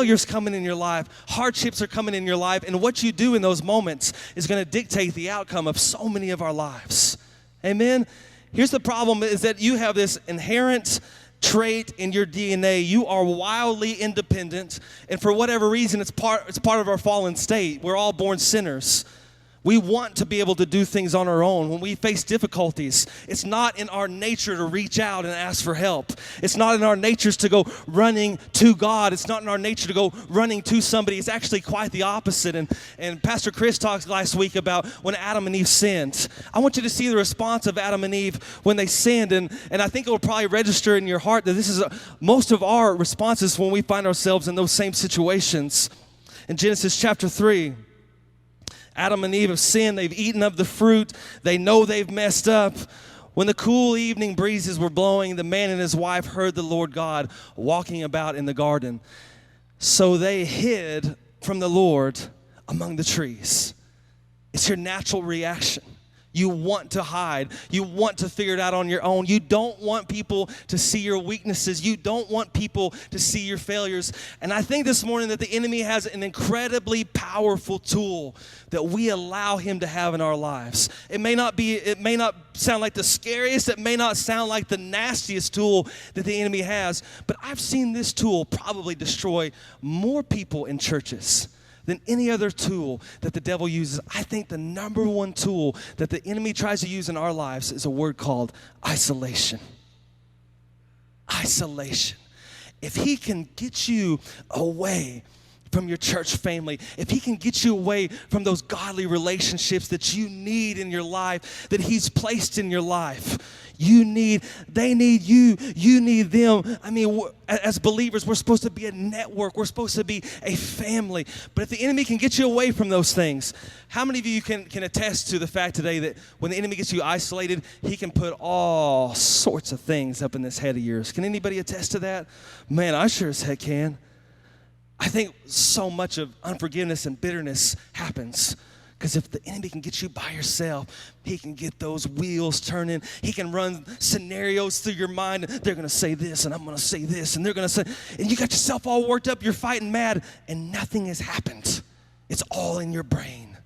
Failures coming in your life, hardships are coming in your life, and what you do in those moments is going to dictate the outcome of so many of our lives. Amen? Here's the problem, is that you have this inherent trait in your DNA. You are wildly independent, and for whatever reason, it's part of our fallen state. We're all born sinners. We want to be able to do things on our own. When we face difficulties, it's not in our nature to reach out and ask for help. It's not in our natures to go running to God. It's not in our nature to go running to somebody. It's actually quite the opposite. And Pastor Chris talked last week about when Adam and Eve sinned. I want you to see the response of Adam and Eve when they sinned. And I think it will probably register in your heart that this is most of our responses when we find ourselves in those same situations. In Genesis chapter 3, Adam and Eve have sinned. They've eaten of the fruit. They know they've messed up. When the cool evening breezes were blowing, the man and his wife heard the Lord God walking about in the garden. So they hid from the Lord among the trees. It's your natural reaction. You want to hide. You want to figure it out on your own. You don't want people to see your weaknesses. You don't want people to see your failures. And I think this morning that the enemy has an incredibly powerful tool that we allow him to have in our lives. It may not sound like the scariest. It may not sound like the nastiest tool that the enemy has. But I've seen this tool probably destroy more people in churches than any other tool that the devil uses. I think the number one tool that the enemy tries to use in our lives is a word called isolation. Isolation. If he can get you away from your church family, if he can get you away from those godly relationships that you need in your life, that he's placed in your life, they need you, you need them. I mean, as believers, we're supposed to be a network. We're supposed to be a family. But if the enemy can get you away from those things, how many of you can attest to the fact today that when the enemy gets you isolated, he can put all sorts of things up in this head of yours? Can anybody attest to that? Man, I sure as heck can. I think so much of unforgiveness and bitterness happens because if the enemy can get you by yourself, he can get those wheels turning. He can run scenarios through your mind. They're going to say this, and I'm going to say this, and they're going to say, and you got yourself all worked up. You're fighting mad, and nothing has happened. It's all in your brain.